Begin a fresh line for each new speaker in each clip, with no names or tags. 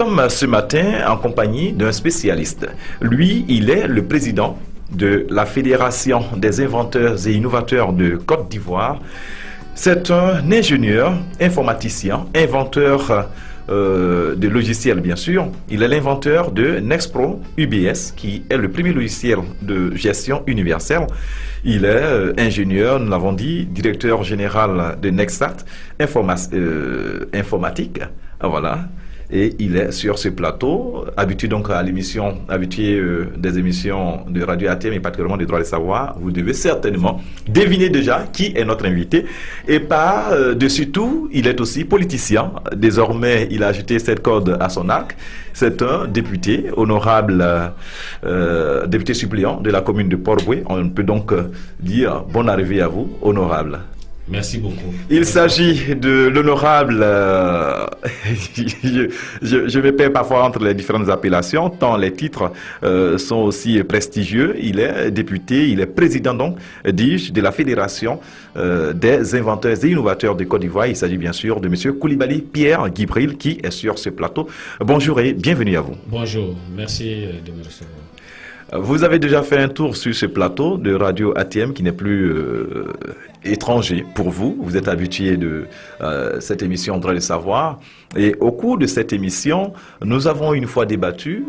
Nous sommes ce matin en compagnie d'un spécialiste. Lui, il est le président de la Fédération des inventeurs et innovateurs de Côte d'Ivoire. C'est un ingénieur, informaticien, inventeur de logiciels bien sûr. Il est l'inventeur de Nexpro UBS, qui est le premier logiciel de gestion universelle. Il est ingénieur, nous l'avons dit, directeur général de Nexat Informatique. Voilà. Et il est sur ce plateau, habitué donc à l'émission, habitué des émissions de Radio ATM et particulièrement des droits des savoirs. Vous devez certainement deviner déjà qui est notre invité. Et par-dessus tout, il est aussi politicien. Désormais, il a ajouté cette corde à son arc. C'est un député, honorable député suppléant de la commune de Port-Bouët. On peut donc dire bonne arrivée à vous, honorable.
Merci beaucoup.
Il s'agit de l'honorable, je me perds parfois entre les différentes appellations, tant les titres sont aussi prestigieux. Il est député, il est président donc, dis-je, de la Fédération des inventeurs et innovateurs de Côte d'Ivoire. Il s'agit bien sûr de M. Koulibaly Pierre Guibril qui est sur ce plateau. Bonjour et bienvenue à vous.
Bonjour, merci de me recevoir.
Vous avez déjà fait un tour sur ce plateau de Radio ATM qui n'est plus étranger pour vous. Vous êtes habitué de cette émission Droit de savoir. Et au cours de cette émission, nous avons une fois débattu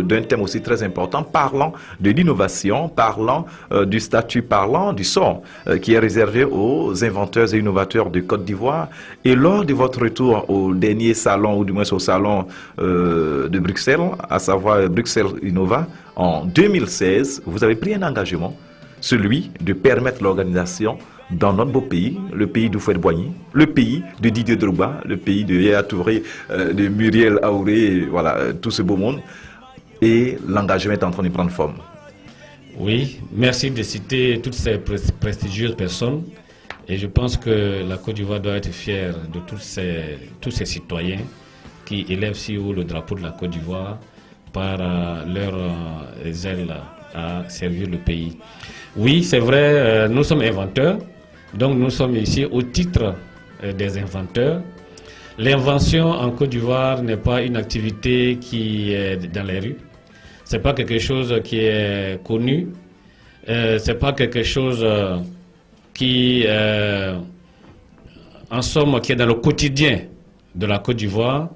d'un thème aussi très important, parlant de l'innovation, parlant du statut, parlant du sort qui est réservé aux inventeurs et innovateurs de Côte d'Ivoire. Et lors de votre retour au dernier salon, ou du moins au salon de Bruxelles, à savoir Bruxelles Innova, en 2016, vous avez pris un engagement, celui de permettre l'organisation dans notre beau pays, le pays d'Houphouët-Boigny, le pays de Didier Drogba, le pays de Yaya Touré, de Muriel Aouré, voilà, tout ce beau monde. Et l'engagement est en train de prendre forme.
Oui, merci de citer toutes ces prestigieuses personnes. Et je pense que la Côte d'Ivoire doit être fière de tous ces citoyens qui élèvent si haut le drapeau de la Côte d'Ivoire par leur zèle à servir le pays. Oui, c'est vrai, nous sommes inventeurs, donc nous sommes ici au titre des inventeurs. L'invention en Côte d'Ivoire n'est pas une activité qui est dans les rues, c'est pas quelque chose qui est connu, c'est pas quelque chose qui, en somme, qui est dans le quotidien de la Côte d'Ivoire.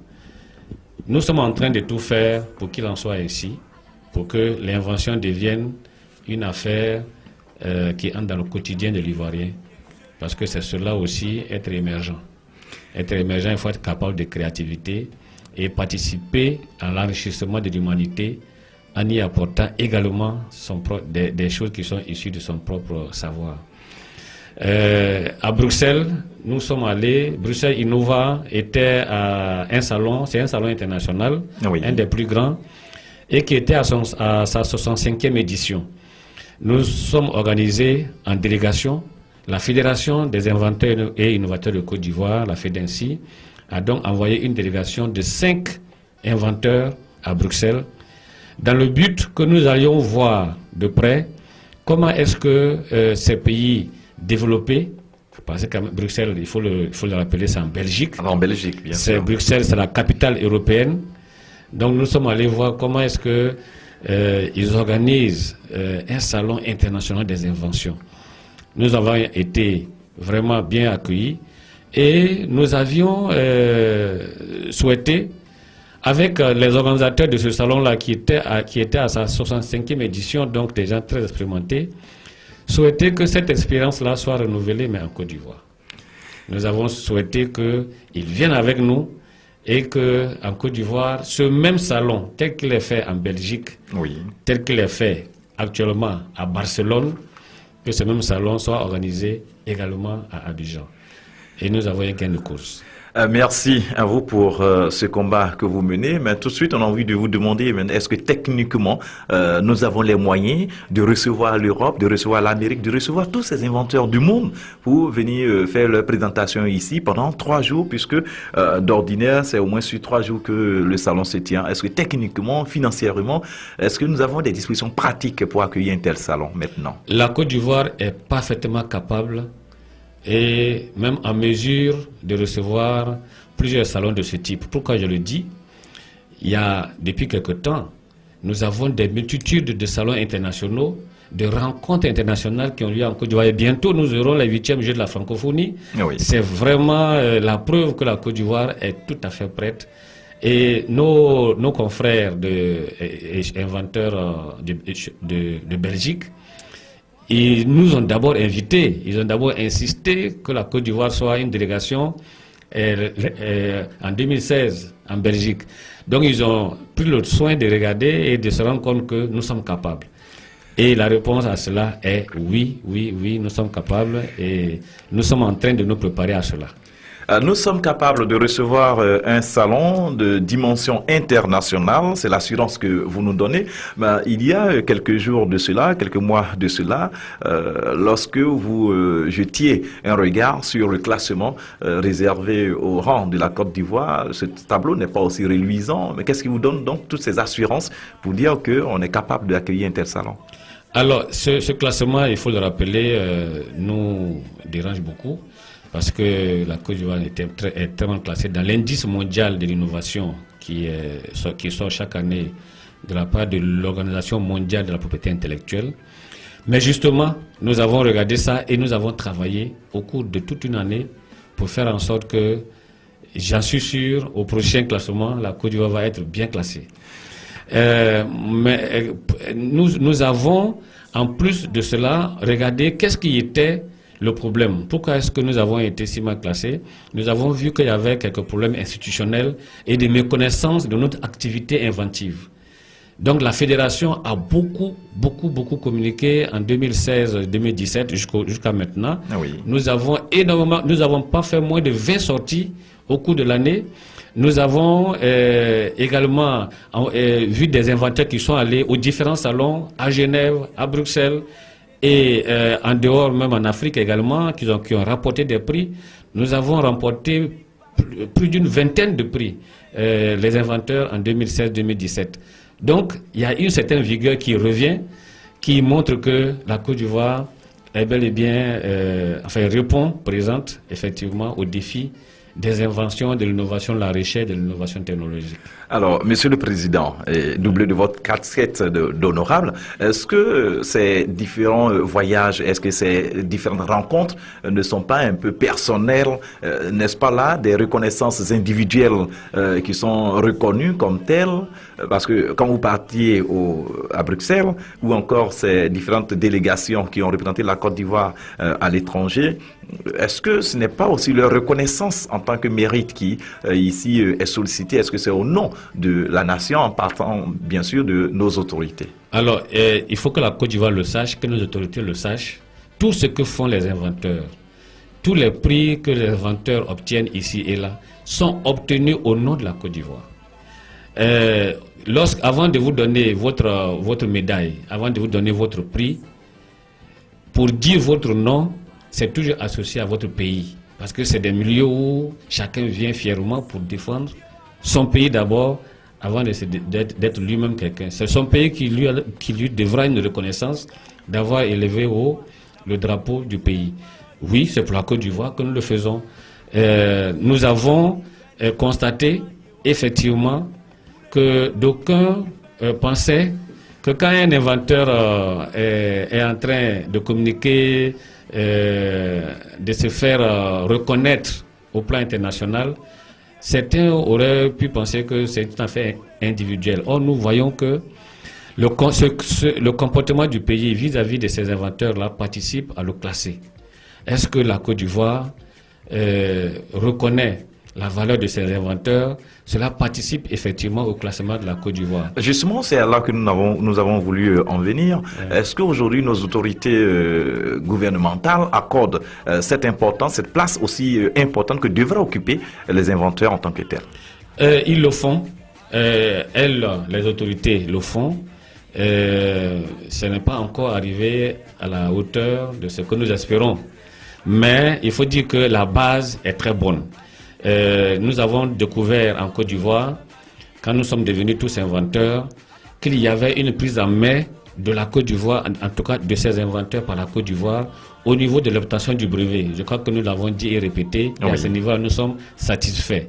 Nous sommes en train de tout faire pour qu'il en soit ainsi, pour que l'invention devienne une affaire qui entre dans le quotidien de l'Ivoirien. Parce que c'est cela aussi, être émergent. Être émergent, il faut être capable de créativité et participer à l'enrichissement de l'humanité en y apportant également des choses qui sont issues de son propre savoir. À Bruxelles, nous sommes allés. Bruxelles Innova était à un salon, c'est un salon international, oui, un des plus grands, et qui était à sa 65e édition. Nous sommes organisés en délégation. La Fédération des inventeurs et innovateurs de Côte d'Ivoire, la FEDINCI, a donc envoyé une délégation de 5 inventeurs à Bruxelles, dans le but que nous allions voir de près comment est-ce que ces pays développés, parce que Bruxelles, il faut le rappeler, c'est en Belgique.
En Belgique, bien sûr.
Bruxelles, c'est la capitale européenne. Donc nous sommes allés voir comment est-ce que ils organisent un salon international des inventions. Nous avons été vraiment bien accueillis et nous avions souhaité, avec les organisateurs de ce salon-là qui était à sa 65e édition, donc des gens très expérimentés, souhaiter que cette expérience-là soit renouvelée, mais en Côte d'Ivoire. Nous avons souhaité qu'ils viennent avec nous et qu'en Côte d'Ivoire, ce même salon, tel qu'il est fait en Belgique, oui, tel qu'il est fait actuellement à Barcelone, que ce même salon soit organisé également à Abidjan. Et nous avons un gain de course.
Merci à vous pour ce combat que vous menez. Mais tout de suite, on a envie de vous demander, est-ce que techniquement, nous avons les moyens de recevoir l'Europe, de recevoir l'Amérique, de recevoir tous ces inventeurs du monde pour venir faire leur présentation ici pendant 3 jours, puisque d'ordinaire, c'est au moins sur 3 jours que le salon se tient. Est-ce que techniquement, financièrement, est-ce que nous avons des dispositions pratiques pour accueillir un tel salon maintenant?
La Côte d'Ivoire est parfaitement capable et même en mesure de recevoir plusieurs salons de ce type. Pourquoi je le dis? il y a, depuis quelque temps, nous avons des multitudes de salons internationaux, de rencontres internationales qui ont lieu en Côte d'Ivoire. Et bientôt, nous aurons les 8e Jeux de la francophonie.
Oui.
C'est vraiment la preuve que la Côte d'Ivoire est tout à fait prête. Et nos confrères inventeurs de Belgique, ils nous ont d'abord invités, ils ont d'abord insisté que la Côte d'Ivoire soit une délégation en 2016 en Belgique. Donc ils ont pris le soin de regarder et de se rendre compte que nous sommes capables. Et la réponse à cela est oui, nous sommes capables et nous sommes en train de nous préparer à cela.
Nous sommes capables de recevoir un salon de dimension internationale, c'est l'assurance que vous nous donnez. Mais il y a quelques jours de cela, quelques mois de cela, lorsque vous jetiez un regard sur le classement réservé au rang de la Côte d'Ivoire, ce tableau n'est pas aussi reluisant. Mais qu'est-ce qui vous donne donc toutes ces assurances pour dire qu'on est capable d'accueillir un tel salon?
Alors, ce classement, il faut le rappeler, nous dérange beaucoup. Parce que la Côte d'Ivoire est tellement classée dans l'indice mondial de l'innovation qui sort chaque année de la part de l'Organisation mondiale de la propriété intellectuelle. Mais justement, nous avons regardé ça et nous avons travaillé au cours de toute une année pour faire en sorte que, j'en suis sûr, au prochain classement, la Côte d'Ivoire va être bien classée. Mais nous avons, en plus de cela, regardé qu'est-ce qui était le problème. Pourquoi est-ce que nous avons été si mal classés? Nous avons vu qu'il y avait quelques problèmes institutionnels et de méconnaissance de notre activité inventive. Donc la fédération a beaucoup communiqué en 2016-2017 jusqu'à maintenant.
Ah oui.
Nous avons pas fait moins de 20 sorties au cours de l'année. Nous avons également vu des inventeurs qui sont allés aux différents salons à Genève, à Bruxelles, et en dehors, même en Afrique également, qui ont rapporté des prix. Nous avons remporté plus d'une vingtaine de prix, les inventeurs en 2016-2017. Donc, il y a une certaine vigueur qui revient, qui montre que la Côte d'Ivoire est bel et bien, présente effectivement aux défis des inventions, de l'innovation, de la recherche, de l'innovation technologique.
Alors, Monsieur le Président, doublé de votre casquette d'honorable, est-ce que ces différents voyages, est-ce que ces différentes rencontres ne sont pas un peu personnelles? N'est-ce pas là des reconnaissances individuelles qui sont reconnues comme telles? Parce que quand vous partiez à Bruxelles, ou encore ces différentes délégations qui ont représenté la Côte d'Ivoire à l'étranger, est-ce que ce n'est pas aussi leur reconnaissance en tant que mérite qui, ici, est sollicité? Est-ce que c'est au nom de la nation, en partant, bien sûr, de nos autorités?
Alors, il faut que la Côte d'Ivoire le sache, que nos autorités le sachent. Tout ce que font les inventeurs, tous les prix que les inventeurs obtiennent ici et là, sont obtenus au nom de la Côte d'Ivoire. Avant de vous donner votre médaille, avant de vous donner votre prix, pour dire votre nom, c'est toujours associé à votre pays. Parce que c'est des milieux où chacun vient fièrement pour défendre son pays d'abord, avant d'être lui-même quelqu'un. C'est son pays qui lui devra une reconnaissance d'avoir élevé haut le drapeau du pays. Oui, c'est pour la Côte d'Ivoire que nous le faisons. Nous avons constaté effectivement que d'aucuns pensaient que quand un inventeur est en train de communiquer, de se faire reconnaître au plan international, certains auraient pu penser que c'est tout à fait individuel. Or, nous voyons que le comportement du pays vis-à-vis de ces inventeurs-là participe à le classer. Est-ce que la Côte d'Ivoire reconnaît la valeur de ces inventeurs? Cela participe effectivement au classement de la Côte d'Ivoire.
Justement, c'est là que nous avons voulu en venir. Est-ce qu'aujourd'hui, nos autorités gouvernementales accordent cette importance, cette place aussi importante que devraient occuper les inventeurs en tant que tels?
Ils le font. Les autorités le font. Ce n'est pas encore arrivé à la hauteur de ce que nous espérons. Mais il faut dire que la base est très bonne. Nous avons découvert en Côte d'Ivoire, quand nous sommes devenus tous inventeurs, qu'il y avait une prise en main de la Côte d'Ivoire, en tout cas de ces inventeurs par la Côte d'Ivoire, au niveau de l'obtention du brevet. Je crois que nous l'avons dit et répété, et à ce niveau, nous sommes satisfaits.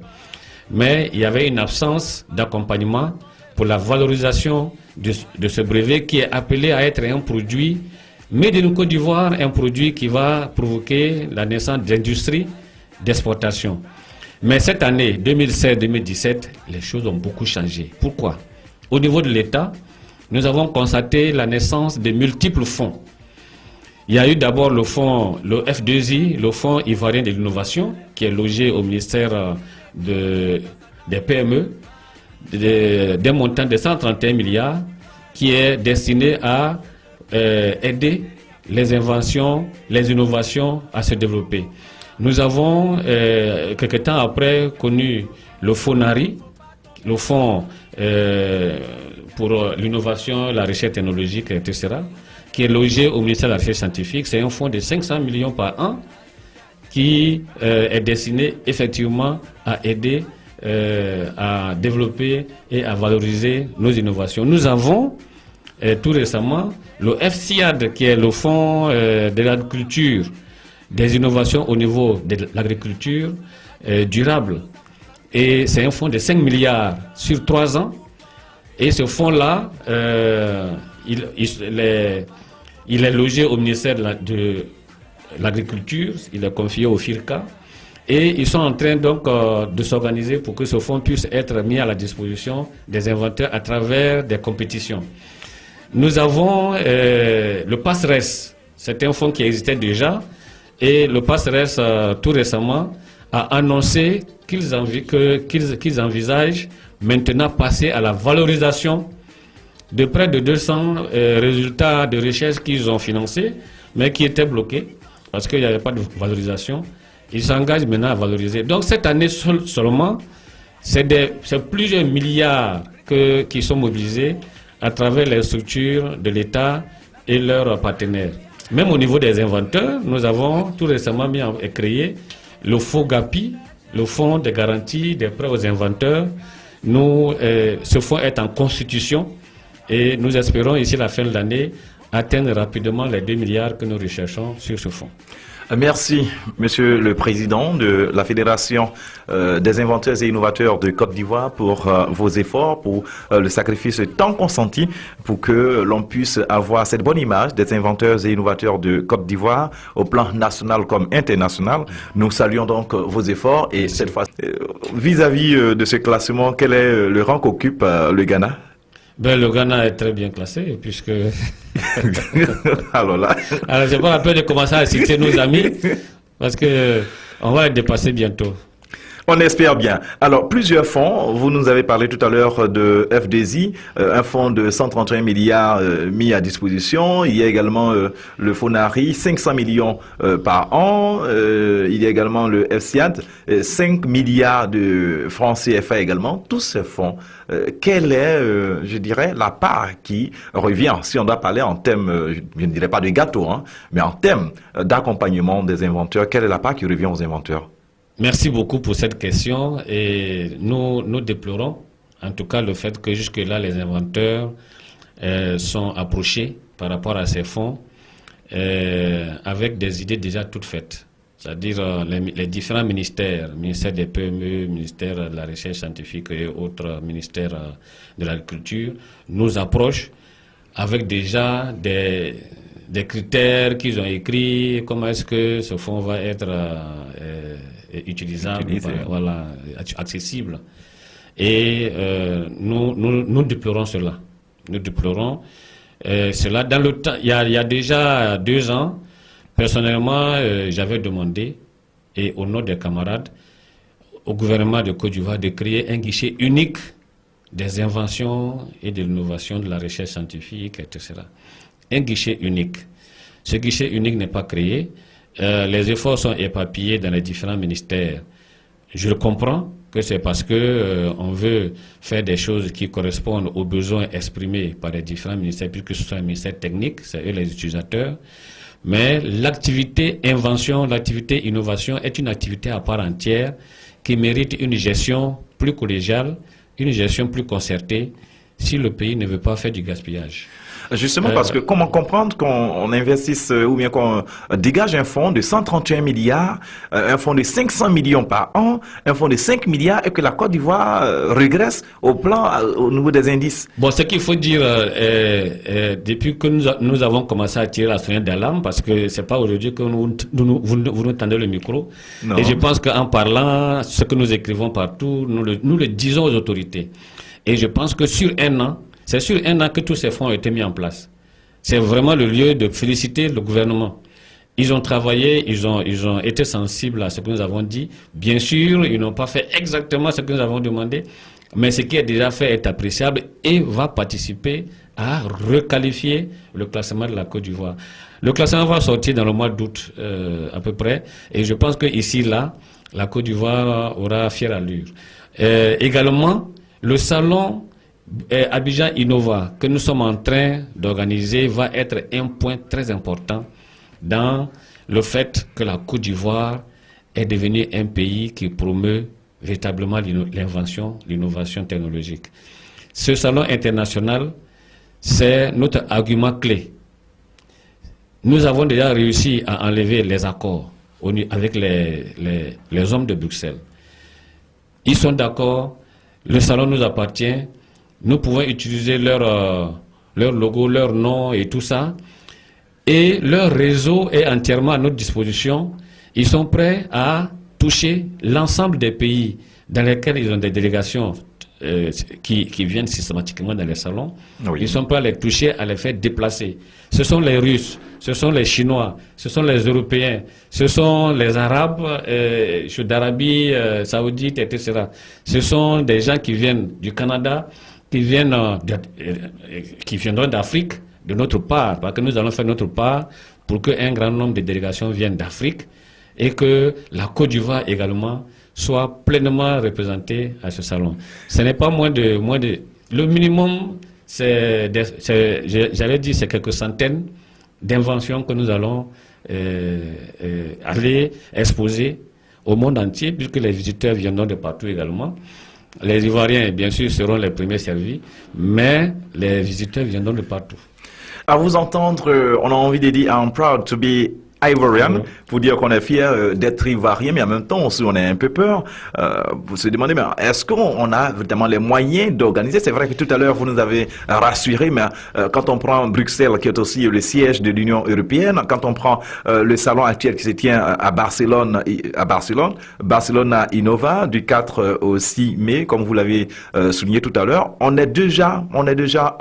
mais il y avait une absence d'accompagnement pour la valorisation de ce brevet qui est appelé à être un produit made in Côte d'Ivoire, un produit qui va provoquer la naissance d'industries d'exportation. Mais cette année, 2016-2017, les choses ont beaucoup changé. Pourquoi? Au niveau de l'État, nous avons constaté la naissance de multiples fonds. Il y a eu d'abord le fonds, le F2I, le Fonds ivoirien de l'innovation, qui est logé au ministère des PME, d'un montant de 131 milliards, qui est destiné à aider les inventions, les innovations à se développer. Nous avons, quelque temps après, connu le FONARI, le Fonds pour l'innovation, la recherche technologique, etc., qui est logé au ministère de la Recherche scientifique. C'est un fonds de 500 millions par an qui est destiné effectivement à aider à développer et à valoriser nos innovations. Nous avons tout récemment le FCIAD, qui est le fonds de l'agriculture, des innovations au niveau de l'agriculture durable. Et c'est un fonds de 5 milliards sur 3 ans. Et ce fonds-là, il est logé au ministère de l'Agriculture, il est confié au FIRCA. Et ils sont en train donc de s'organiser pour que ce fonds puisse être mis à la disposition des inventeurs à travers des compétitions. Nous avons le PASRES, c'est un fonds qui existait déjà, et le PASRES tout récemment a annoncé qu'ils envisagent maintenant passer à la valorisation de près de 200 résultats de recherche qu'ils ont financés, mais qui étaient bloqués parce qu'il n'y avait pas de valorisation. Ils s'engagent maintenant à valoriser. Donc cette année seulement, c'est plusieurs milliards qui sont mobilisés à travers les structures de l'État et leurs partenaires. Même au niveau des inventeurs, nous avons tout récemment créé le FOGAPI, le Fonds de garantie des prêts aux inventeurs. Ce fonds est en constitution et nous espérons ici la fin de l'année atteindre rapidement les 2 milliards que nous recherchons sur ce fonds.
Merci, Monsieur le Président de la Fédération des inventeurs et innovateurs de Côte d'Ivoire pour vos efforts, pour le sacrifice tant consenti pour que l'on puisse avoir cette bonne image des inventeurs et innovateurs de Côte d'Ivoire au plan national comme international. Nous saluons donc vos efforts et cette fois, vis-à-vis de ce classement, quel est le rang qu'occupe le Ghana?
Le Ghana est très bien classé, puisque...
Alors là...
Alors, j'ai pas la peur de commencer à citer nos amis, parce qu'on va les dépasser bientôt.
On espère bien. Alors, plusieurs fonds. Vous nous avez parlé tout à l'heure de FDZ, un fonds de 131 milliards mis à disposition. Il y a également le FONARI, 500 millions par an. Il y a également le FCIAD, 5 milliards de francs CFA également. Tous ces fonds, quelle est, je dirais, la part qui revient, si on doit parler en termes, je ne dirais pas de gâteau, hein, mais en termes d'accompagnement des inventeurs, quelle est la part qui revient aux inventeurs?
Merci beaucoup pour cette question et nous déplorons en tout cas le fait que jusque-là les inventeurs sont approchés par rapport à ces fonds avec des idées déjà toutes faites. C'est-à-dire les différents ministères, ministère des PME, ministère de la Recherche scientifique et autres ministères de l'Agriculture, nous approchent avec déjà des critères qu'ils ont écrits, comment est-ce que ce fonds va être utilisable, voilà, accessible. Et nous déplorons cela. Nous déplorons cela. Dans le temps, il y a déjà 2 ans, personnellement, j'avais demandé, et au nom des camarades, au gouvernement de Côte d'Ivoire de créer un guichet unique des inventions et de l'innovation, de la recherche scientifique, etc. Un guichet unique. Ce guichet unique n'est pas créé. Les efforts sont éparpillés dans les différents ministères. Je comprends que c'est parce que on veut faire des choses qui correspondent aux besoins exprimés par les différents ministères, puisque ce sont un ministère technique, c'est eux les utilisateurs. Mais l'activité invention, l'activité innovation est une activité à part entière qui mérite une gestion plus collégiale, une gestion plus concertée. si le pays ne veut pas faire du gaspillage.
Justement, parce que comment comprendre qu'on investisse ou bien qu'on dégage un fonds de 131 milliards, un fonds de 500 millions par an, un fonds de 5 milliards et que la Côte d'Ivoire régresse au niveau des indices?
Bon, ce qu'il faut dire, depuis que nous avons commencé à tirer la sonnette d'alarme, parce que c'est pas aujourd'hui que vous nous tendez le micro, non. Et je pense qu'en parlant, ce que nous écrivons partout, nous le disons aux autorités. Et je pense que sur un an, c'est sur un an que tous ces fonds ont été mis en place. C'est vraiment le lieu de féliciter le gouvernement. Ils ont travaillé, ils ont été sensibles à ce que nous avons dit. Bien sûr, ils n'ont pas fait exactement ce que nous avons demandé, mais ce qui est déjà fait est appréciable et va participer à requalifier le classement de la Côte d'Ivoire. Le classement va sortir dans le mois d'août à peu près, et je pense qu'ici, là, la Côte d'Ivoire aura fière allure. Également, le salon Abidjan Innova que nous sommes en train d'organiser va être un point très important dans le fait que la Côte d'Ivoire est devenue un pays qui promeut véritablement l'invention, l'innovation technologique. Ce salon international, c'est notre argument clé. Nous avons déjà réussi à enlever les accords avec les hommes de Bruxelles. Ils sont d'accord, le salon nous appartient. Nous pouvons utiliser leur logo, leur nom et tout ça. Et leur réseau est entièrement à notre disposition. Ils sont prêts à toucher l'ensemble des pays dans lesquels ils ont des délégations qui viennent systématiquement dans les salons. Oui. Ils sont prêts à les toucher, à les faire déplacer. Ce sont les Russes, ce sont les Chinois, ce sont les Européens, ce sont les Arabes d'Arabie Saoudite, etc. Ce sont des gens qui viennent du Canada, qui viendront d'Afrique, de notre part, parce que nous allons faire notre part pour qu'un grand nombre de délégations viennent d'Afrique et que la Côte d'Ivoire également soit pleinement représentée à ce salon. Ce n'est pas moins de le minimum, j'allais dire, c'est quelques centaines d'inventions que nous allons aller exposer au monde entier, puisque les visiteurs viendront de partout également. Les Ivoiriens, bien sûr, seront les premiers servis, mais les visiteurs viendront de partout.
À vous entendre, on a envie de dire « I'm proud to be Ivorian », pour dire qu'on est fier d'être Ivoirien, mais en même temps aussi on a un peu peur pour se demander, mais est-ce qu'on a vraiment les moyens d'organiser? C'est vrai que tout à l'heure vous nous avez rassuré, mais quand on prend Bruxelles, qui est aussi le siège de l'Union européenne, quand on prend le salon actuel qui se tient à Barcelone Innova, du 4 au 6 mai, comme vous l'avez souligné tout à l'heure, on est déjà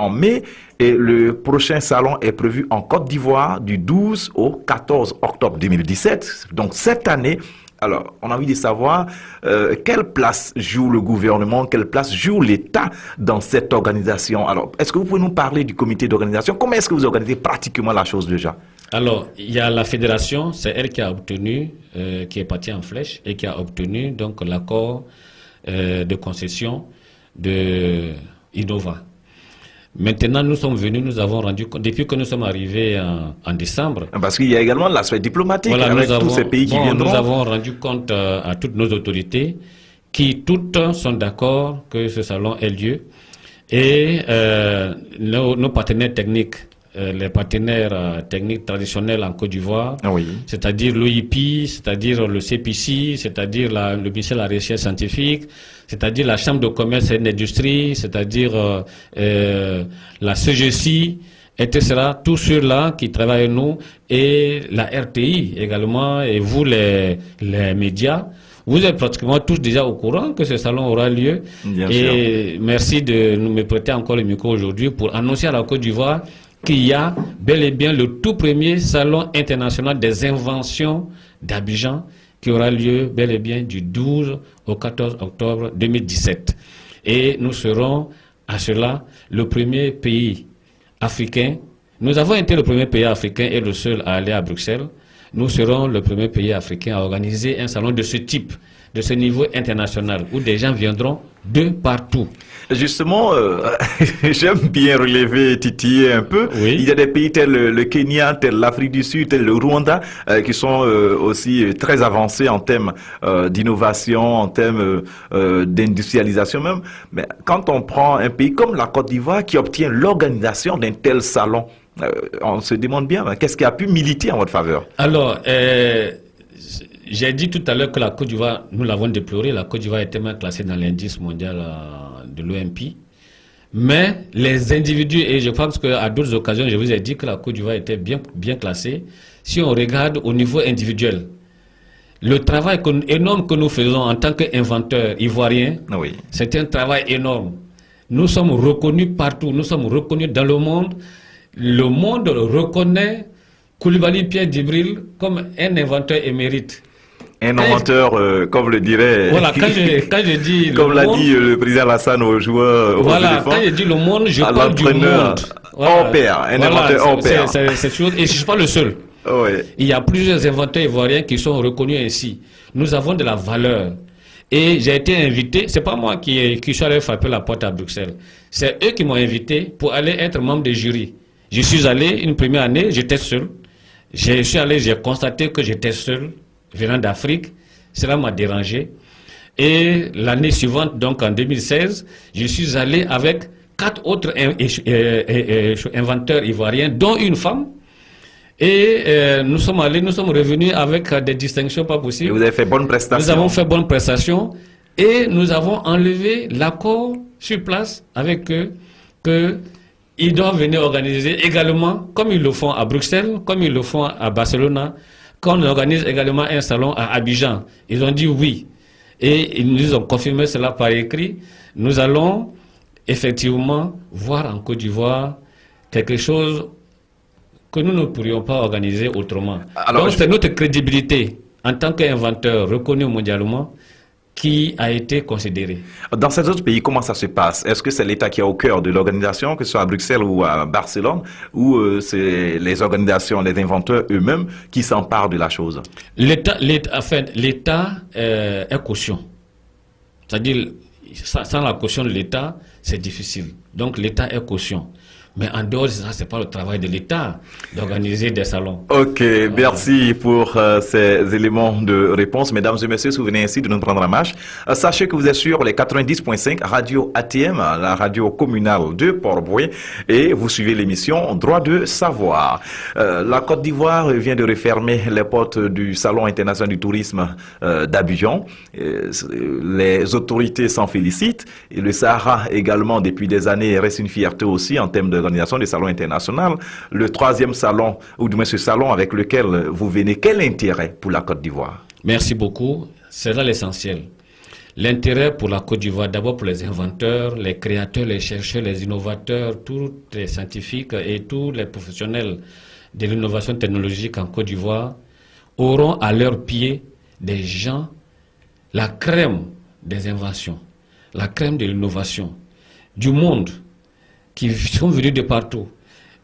en mai. Et le prochain salon est prévu en Côte d'Ivoire du 12 au 14 octobre 2017. Donc cette année, alors on a envie de savoir quelle place joue le gouvernement, quelle place joue l'État dans cette organisation. Alors est-ce que vous pouvez nous parler du comité d'organisation? Comment est-ce que vous organisez pratiquement la chose déjà?
Alors il y a la fédération, c'est elle qui a obtenu, qui est partie en flèche et qui a obtenu donc l'accord de concession de Innova. Maintenant, nous sommes venus, nous avons rendu compte, depuis que nous sommes arrivés en décembre.
Parce qu'il y a également l'aspect diplomatique, voilà, avec tous ces pays qui viendront.
Nous avons rendu compte à toutes nos autorités qui toutes sont d'accord que ce salon ait lieu. Et nos partenaires techniques, les partenaires techniques traditionnels en Côte d'Ivoire,
oui,
c'est-à-dire l'OIP, c'est-à-dire le CPC, c'est-à-dire le ministère de la Recherche scientifique, c'est-à-dire la Chambre de commerce et d'industrie, c'est-à-dire la CGC, etc. Tous ceux-là qui travaillent avec nous, et la RTI également, et vous les médias, vous êtes pratiquement tous déjà au courant que ce salon aura lieu.
Bien
et
sûr.
Merci de me prêter encore le micro aujourd'hui pour annoncer à la Côte d'Ivoire qu'il y a bel et bien le tout premier salon international des inventions d'Abidjan qui aura lieu bel et bien du 12 au 14 octobre 2017. Et nous serons à cela le premier pays africain. Nous avons été le premier pays africain et le seul à aller à Bruxelles. Nous serons le premier pays africain à organiser un salon de ce type. de ce niveau international où des gens viendront de partout.
Justement, j'aime bien relever, titiller un peu.
Oui.
Il y a des pays tels le Kenya, tels l'Afrique du Sud, tels le Rwanda, qui sont aussi très avancés en termes d'innovation, en termes d'industrialisation même. Mais quand on prend un pays comme la Côte d'Ivoire qui obtient l'organisation d'un tel salon, on se demande bien, qu'est-ce qui a pu militer en votre faveur?
Alors, j'ai dit tout à l'heure que la Côte d'Ivoire, nous l'avons déploré, la Côte d'Ivoire était même classée dans l'indice mondial de l'OMP. Mais les individus, et je pense qu'à d'autres occasions, je vous ai dit que la Côte d'Ivoire était bien classée. Si on regarde au niveau individuel, le travail énorme que nous faisons en tant qu'inventeurs ivoiriens,
Oui.
c'est un travail énorme. Nous sommes reconnus partout, nous sommes reconnus dans le monde. Le monde reconnaît Coulibaly Pierre Djibril comme un inventeur émérite.
Un inventeur, comme le dirait...
Voilà, quand je dis le
comme l'a
monde,
dit le président Alassane aux joueurs,
voilà,
aux éléphants,
quand je dis le monde, je parle du monde.
Hors pair, un inventeur hors pair.
C'est chose, et je ne suis pas le seul.
Oui.
Il y a plusieurs inventeurs ivoiriens qui sont reconnus ainsi. Nous avons de la valeur. Et j'ai été invité, c'est pas moi qui suis allé frapper la porte à Bruxelles. C'est eux qui m'ont invité pour aller être membre du jury. Je suis allé une première année, j'étais seul. Je suis allé, j'ai constaté que j'étais seul, venant d'Afrique. Cela m'a dérangé. Et l'année suivante, donc en 2016, je suis allé avec 4 autres inventeurs ivoiriens, dont une femme. Et nous sommes revenus avec des distinctions pas possibles.
Et vous avez fait bonne prestation.
Nous avons fait bonne prestation et nous avons enlevé l'accord sur place avec eux qu'ils doivent venir organiser également, comme ils le font à Bruxelles, comme ils le font à Barcelone, quand on organise également un salon à Abidjan. Ils ont dit oui. Et ils nous ont confirmé cela par écrit. Nous allons effectivement voir en Côte d'Ivoire quelque chose que nous ne pourrions pas organiser autrement. Alors, donc c'est notre crédibilité en tant qu'inventeur reconnu mondialement qui a été considérée.
Dans ces autres pays, comment ça se passe? Est-ce que c'est l'État qui est au cœur de l'organisation, que ce soit à Bruxelles ou à Barcelone, ou c'est les organisations, les inventeurs eux-mêmes qui s'emparent de la chose?
L'État est caution. C'est-à-dire, sans la caution de l'État, c'est difficile. Donc l'État est caution. Mais en dehors de ça, ce n'est pas le travail de l'État d'organiser des salons. Ok,
merci pour ces éléments de réponse. Mesdames et messieurs, souvenez ainsi de nous prendre en marche. Sachez que vous êtes sur les 90.5 Radio ATM, la radio communale de Port-Boué, et vous suivez l'émission Droit de savoir. La Côte d'Ivoire vient de refermer les portes du Salon international du tourisme d'Abidjan. Les autorités s'en félicitent. Et le Sahara également, depuis des années, reste une fierté aussi en termes d'organisation des salons internationaux. Le 3e salon, ou du moins ce salon avec lequel vous venez, quel intérêt pour la Côte d'Ivoire?
Merci beaucoup. C'est là l'essentiel. L'intérêt pour la Côte d'Ivoire, d'abord pour les inventeurs, les créateurs, les chercheurs, les innovateurs, tous les scientifiques et tous les professionnels de l'innovation technologique en Côte d'Ivoire auront à leurs pieds des gens, la crème des inventions, la crème de l'innovation du monde, qui sont venus de partout.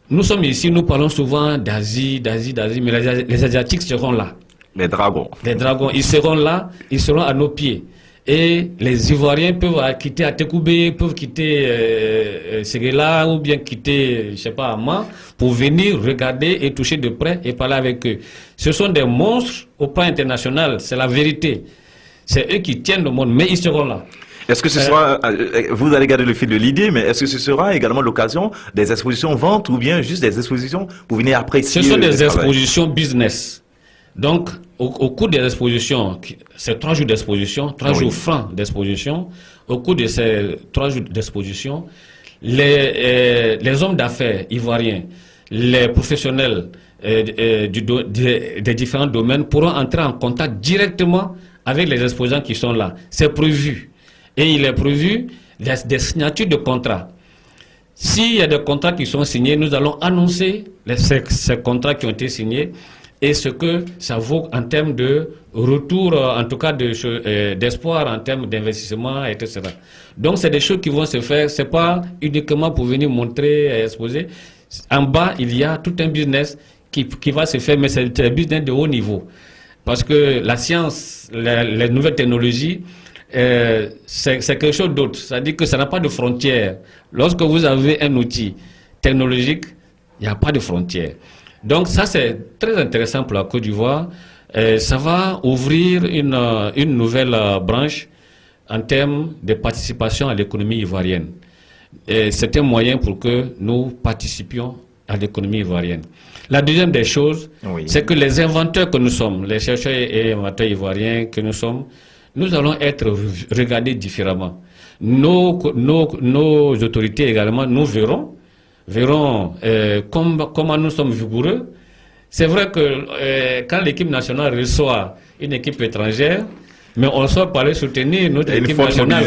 Nous sommes ici, nous parlons souvent d'Asie, mais les Asiatiques seront là.
Les dragons.
Les dragons, ils seront là, ils seront à nos pieds. Et les Ivoiriens peuvent quitter Atekoubé, peuvent quitter Séguéla ou bien quitter, je ne sais pas, Amma, pour venir regarder et toucher de près et parler avec eux. Ce sont des monstres au plan international, c'est la vérité. C'est eux qui tiennent le monde, mais ils seront là.
Est-ce que ce sera, vous allez garder le fil de l'idée, mais est-ce que ce sera également l'occasion des expositions ventes ou bien juste des expositions pour venir apprécier?
Ce sont des expositions business. Donc, au cours des expositions, c'est 3 jours d'exposition, 3 jours francs d'exposition. Au cours de ces 3 jours d'exposition, les hommes d'affaires ivoiriens, les professionnels des différents domaines pourront entrer en contact directement avec les exposants qui sont là. C'est prévu. Et il est prévu des signatures de contrats. S'il y a des contrats qui sont signés, nous allons annoncer ces contrats qui ont été signés et ce que ça vaut en termes de retour, en tout cas d'espoir en termes d'investissement, etc. Donc c'est des choses qui vont se faire. Ce n'est pas uniquement pour venir montrer et exposer. En bas, il y a tout un business qui va se faire, mais c'est un business de haut niveau. parce que la science, les nouvelles technologies, c'est quelque chose d'autre. C'est-à-dire que ça n'a pas de frontières. Lorsque vous avez un outil technologique, il n'y a pas de frontières. Donc ça, c'est très intéressant pour la Côte d'Ivoire. Ça va ouvrir une nouvelle branche en termes de participation à l'économie ivoirienne. C'est un moyen pour que nous participions à l'économie ivoirienne. La deuxième des choses, c'est que les inventeurs que nous sommes, les chercheurs et inventeurs ivoiriens que nous sommes, nous allons être regardés différemment. Nos autorités également nous verront comment nous sommes vigoureux. C'est vrai que quand l'équipe nationale reçoit une équipe étrangère, mais on sort pour aller soutenir notre équipe nationale.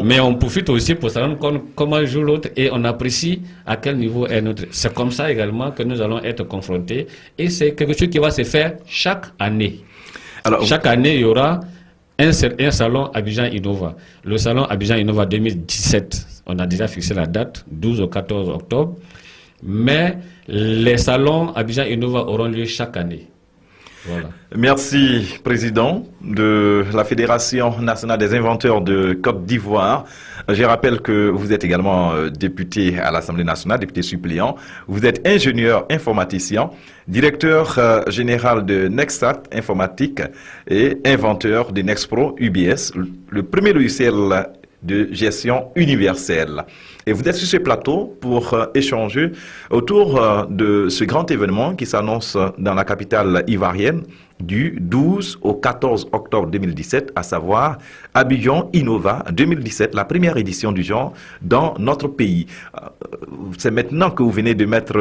Mais on profite aussi pour savoir comment joue l'autre et on apprécie à quel niveau est notre. C'est comme ça également que nous allons être confrontés. Et c'est quelque chose qui va se faire chaque année. Alors, chaque année, il y aura un salon Abidjan Innova. Le salon Abidjan Innova 2017, on a déjà fixé la date, 12 au 14 octobre. Mais les salons Abidjan Innova auront lieu chaque année. Voilà.
Merci, président de la Fédération nationale des inventeurs de Côte d'Ivoire. Je rappelle que vous êtes également député à l'Assemblée nationale, député suppléant. Vous êtes ingénieur informaticien, directeur général de Nextat Informatique et inventeur de Nexpro UBS, le premier logiciel de gestion universelle. Et vous êtes sur ce plateau pour échanger autour de ce grand événement qui s'annonce dans la capitale ivoirienne du 12 au 14 octobre 2017, à savoir Abidjan Innova 2017, la première édition du genre dans notre pays. C'est maintenant que vous venez de mettre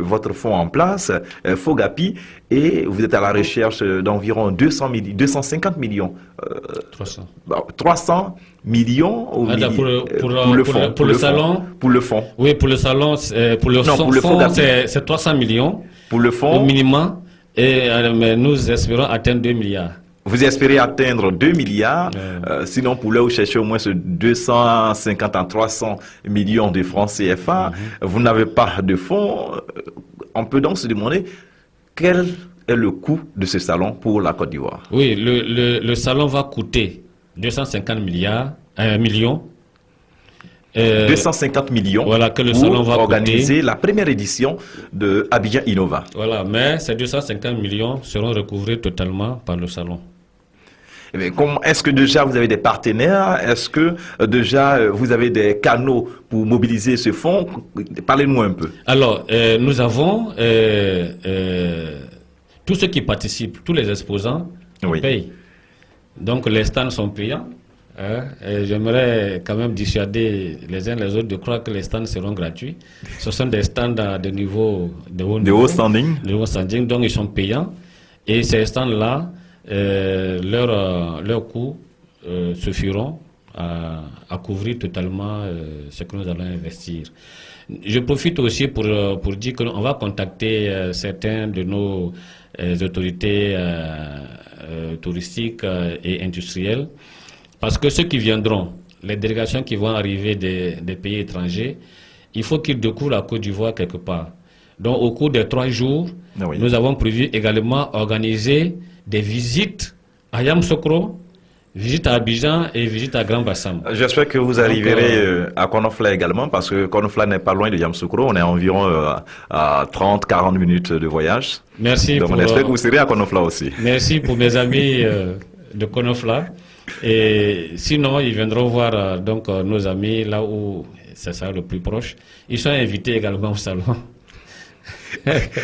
votre fonds en place, FOGAPI, et vous êtes à la recherche d'environ 250 millions. 300 millions
pour le salon.
Pour le fonds.
Oui, pour le salon, pour le fonds, c'est 300 millions.
Pour le fonds.
Au minimum. Mais nous espérons atteindre 2 milliards.
Vous espérez atteindre 2 milliards, sinon pour là vous cherchez au moins ce 250 à 300 millions de francs CFA, vous n'avez pas de fonds. On peut donc se demander quel est le coût de ce salon pour la Côte d'Ivoire.
Oui, le salon va coûter 250 millions.
250 millions
voilà, que le salon va
organiser la première édition de Abidjan Innova.
Voilà, mais ces 250 millions seront recouvrés totalement par le salon.
Est-ce que déjà vous avez des partenaires? Est-ce que déjà vous avez des canaux pour mobiliser ce fonds? Parlez-nous un peu.
Alors, nous avons tous ceux qui participent, tous les exposants payent. Donc les stands sont payants. J'aimerais quand même dissuader les uns les autres de croire que les stands seront gratuits. Ce sont des stands de haut standing, donc ils sont payants. Et ces stands-là, leurs coûts suffiront à couvrir totalement ce que nous allons investir. Je profite aussi pour dire qu'on va contacter certains de nos autorités touristiques et industrielles. Parce que ceux qui viendront, les délégations qui vont arriver des pays étrangers, il faut qu'ils découvrent la Côte d'Ivoire quelque part. Donc au cours des 3 jours, nous avons prévu également organiser des visites à Yamoussoukro, visites à Abidjan et visites à Grand Bassam.
J'espère que vous arriverez à Konofla également, parce que Konofla n'est pas loin de Yamoussoukro, on est environ à 30-40 minutes de voyage.
Merci.
Donc on espère que vous serez à Konofla aussi.
Merci pour mes amis de Konofla. Et sinon, ils viendront voir nos amis là où ça sera le plus proche. Ils sont invités également au salon.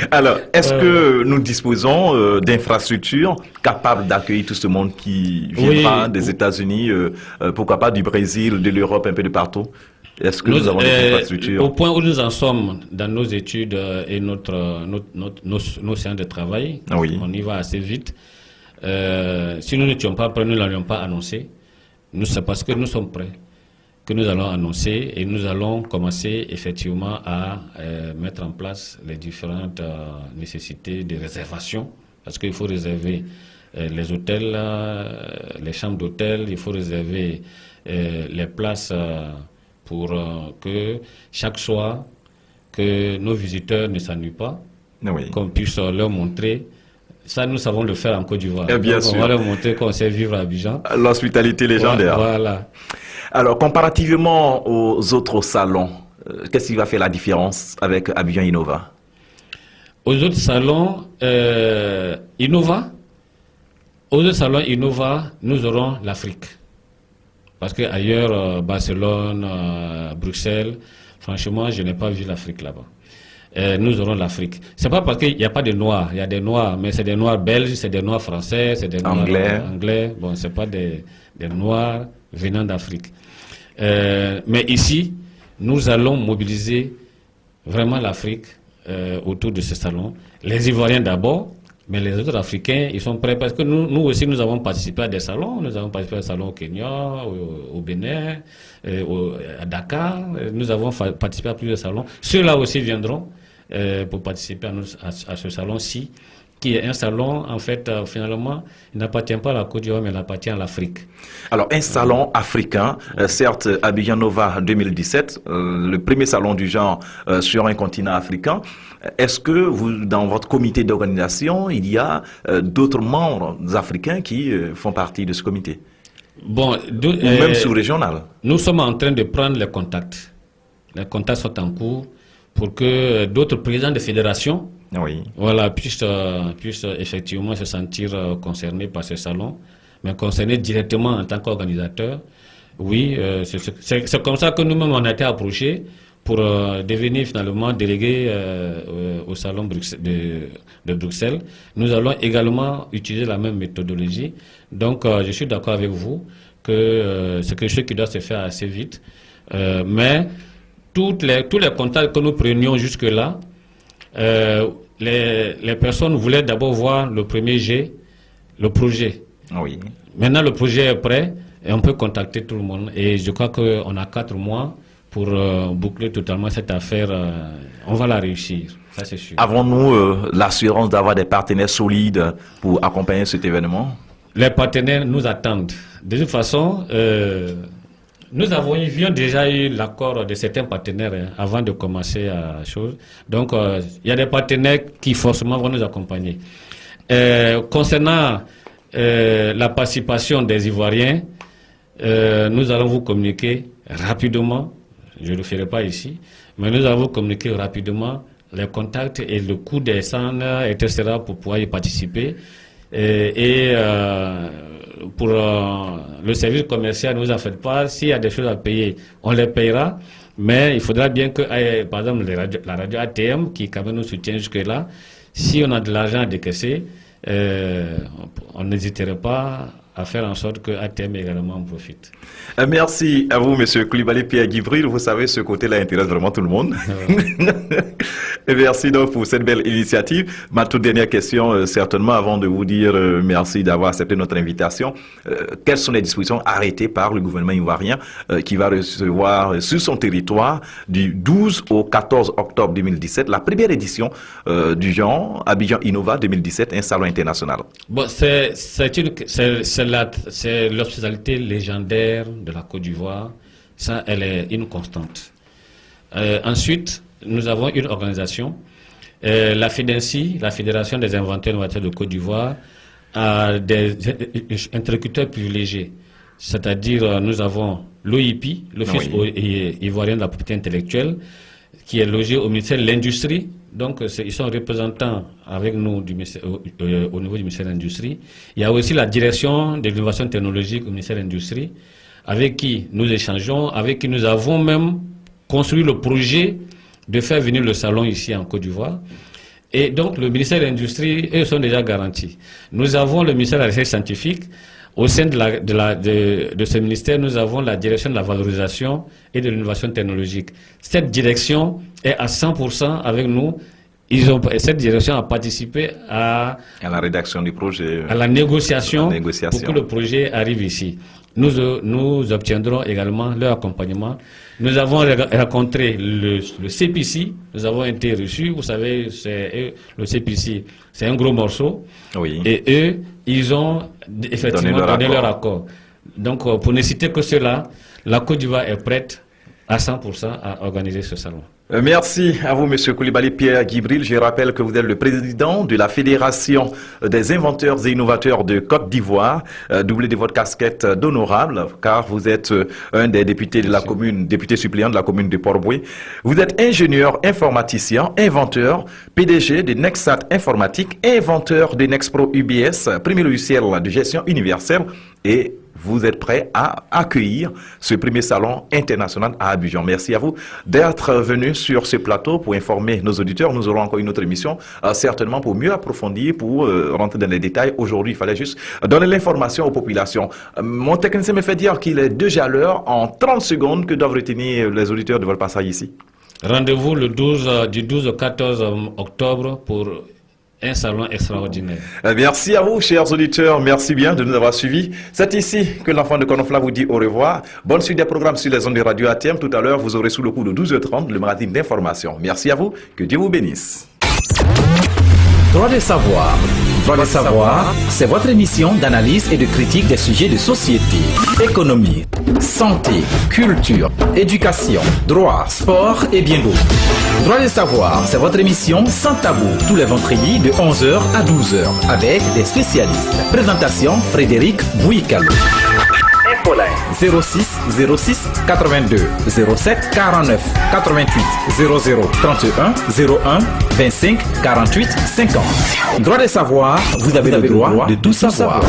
Alors, est-ce que nous disposons d'infrastructures capables d'accueillir tout ce monde qui viendra des États-Unis, pourquoi pas du Brésil, de l'Europe, un peu de partout? Est-ce que nous avons des infrastructures?
Au point où nous en sommes dans nos études et nos séances de travail, on y va assez vite. Si nous n'étions pas prêts, nous ne l'avions pas annoncé. C'est parce que nous sommes prêts que nous allons annoncer et nous allons commencer effectivement à mettre en place les différentes nécessités de réservation. Parce qu'il faut réserver les hôtels, les chambres d'hôtel, il faut réserver les places pour que chaque soir, que nos visiteurs ne s'ennuient pas, qu'on puisse leur montrer Ça, nous savons le faire en Côte d'Ivoire.
Bien sûr.
On va leur montrer qu'on sait vivre à Abidjan.
L'hospitalité légendaire.
Voilà.
Alors, comparativement aux autres salons, qu'est-ce qui va faire la différence avec Abidjan Innova?
Aux autres salons Innova, nous aurons l'Afrique. Parce qu'ailleurs, Barcelone, Bruxelles, franchement, je n'ai pas vu l'Afrique là-bas. Nous aurons l'Afrique. C'est pas parce qu'il n'y a pas de noirs. Il y a des noirs, mais c'est des noirs belges, c'est des noirs français, c'est des noirs anglais. Bon, c'est pas des noirs venant d'Afrique. Mais ici, nous allons mobiliser vraiment l'Afrique autour de ce salon. Les Ivoiriens d'abord, mais les autres Africains, ils sont prêts parce que nous aussi, nous avons participé à des salons. Nous avons participé au salon au Kenya, au Bénin, à Dakar. Nous avons participé à plusieurs salons. Ceux-là aussi viendront pour participer à ce salon-ci, qui est un salon, en fait, finalement, il n'appartient pas à la Côte d'Ivoire, mais il appartient à l'Afrique. Alors, un salon africain, certes, Abidjan Nova 2017, le premier salon du genre sur un continent africain. Est-ce que vous, dans votre comité d'organisation, il y a d'autres membres africains qui font partie de ce comité? Bon,
ou même sous-régional? Nous
sommes en train de prendre les contacts. Les contacts sont en cours pour que d'autres présidents de fédérations puissent effectivement se sentir concernés par ce salon, mais concernés directement en tant qu'organisateurs. Oui, c'est comme ça que nous-mêmes on a été approchés pour devenir finalement délégués au salon de Bruxelles. Nous allons également utiliser la même méthodologie. Donc je suis d'accord avec vous que c'est quelque chose qui doit se faire assez vite. Mais tous les contacts que nous prenions jusque-là, les personnes voulaient d'abord voir le premier jet, le projet.
Oui.
Maintenant, le projet est prêt et on peut contacter tout le monde. Et je crois qu'on a 4 mois pour boucler totalement cette affaire. On va la réussir, ça c'est sûr.
Avons-nous l'assurance d'avoir des partenaires solides pour accompagner cet événement?
Les partenaires nous attendent. De toute façon, nous avions déjà eu l'accord de certains partenaires avant de commencer la chose. Donc, il y a des partenaires qui forcément vont nous accompagner. Concernant la participation des Ivoiriens, nous allons vous communiquer rapidement. Je ne le ferai pas ici, mais nous allons vous communiquer rapidement les contacts et le coût des cendres, etc. pour pouvoir y participer. Pour le service commercial, ne vous en faites pas. S'il y a des choses à payer, on les payera. Mais il faudra bien que, par exemple, la radio ATM, qui quand même nous soutient jusque-là, si on a de l'argent à décaisser, on n'hésiterait pas à faire en sorte que ATM également en profite.
Merci à vous, Monsieur Coulibaly Pierre Djibril. Vous savez, ce côté-là intéresse vraiment tout le monde. Et merci donc pour cette belle initiative. Ma toute dernière question, certainement, avant de vous dire merci d'avoir accepté notre invitation. Quelles sont les dispositions arrêtées par le gouvernement ivoirien qui va recevoir sur son territoire du 12 au 14 octobre 2017 la première édition du genre Abidjan Innova 2017, un salon international?
Bon, c'est l'hospitalité légendaire de la Côte d'Ivoire. Ça, elle est une constante. Ensuite, nous avons une organisation, la FEDENCI, la Fédération des inventeurs et innovateurs de Côte d'Ivoire, a des interlocuteurs privilégiés. C'est-à-dire, nous avons l'OIP, l'Office ivoirien de la propriété intellectuelle, qui est logé au ministère de l'Industrie. Donc, ils sont représentants avec nous au niveau du ministère de l'Industrie. Il y a aussi la direction de l'innovation technologique au ministère de l'Industrie, avec qui nous échangeons, avec qui nous avons même construit le projet de faire venir le salon ici en Côte d'Ivoire. Et donc, le ministère de l'Industrie, eux, sont déjà garantis. Nous avons le ministère de la Recherche scientifique. Au sein de ce ministère, nous avons la direction de la valorisation et de l'innovation technologique. Cette direction est à 100% avec nous. Cette direction a participé à
la rédaction du projet,
à la négociation pour que le projet arrive ici. Nous obtiendrons également leur accompagnement. Nous avons rencontré le CPC, nous avons été reçus. Vous savez, le CPC, c'est un gros morceau.
Oui.
Et eux, ils ont effectivement donné leur accord. Donc, pour ne citer que cela, la Côte d'Ivoire est prête à 100% à organiser ce salon.
Merci à vous, Monsieur Koulibaly Pierre Djibril. Je rappelle que vous êtes le président de la Fédération des inventeurs et innovateurs de Côte d'Ivoire, doublé de votre casquette d'honorable, car vous êtes un des députés de la commune, député suppléant de la commune de Port-Boué. Vous êtes ingénieur, informaticien, inventeur, PDG de Nexat Informatique, inventeur de Nexpro UBS, premier logiciel de gestion universelle, et vous êtes prêt à accueillir ce premier salon international à Abidjan. Merci à vous d'être venu sur ce plateau pour informer nos auditeurs. Nous aurons encore une autre émission, certainement pour mieux approfondir, pour rentrer dans les détails. Aujourd'hui, il fallait juste donner l'information aux populations. Mon technicien me fait dire qu'il est déjà l'heure, en 30 secondes, que doivent retenir les auditeurs de votre passage ici. Rendez-vous
du 12 au 14 octobre pour un salon extraordinaire.
Merci à vous, chers auditeurs. Merci bien de nous avoir suivis. C'est ici que l'enfant de Konofla vous dit au revoir. Bonne suite des programmes sur les ondes de Radio ATM. Tout à l'heure, vous aurez sous le coup de 12h30 le magazine d'information. Merci à vous. Que Dieu vous bénisse.
Droit de savoir. Droit de savoir, c'est votre émission d'analyse et de critique des sujets de société, économie, santé, culture, éducation, droit, sport et bien d'autres. Droit de savoir, c'est votre émission sans tabou, tous les vendredis de 11h à 12h, avec des spécialistes. Présentation, Frédéric Bouikalo. 06 06 82 07 49 88 00 31 01 25 48 50. Droit de savoir, vous avez le droit de tout savoir.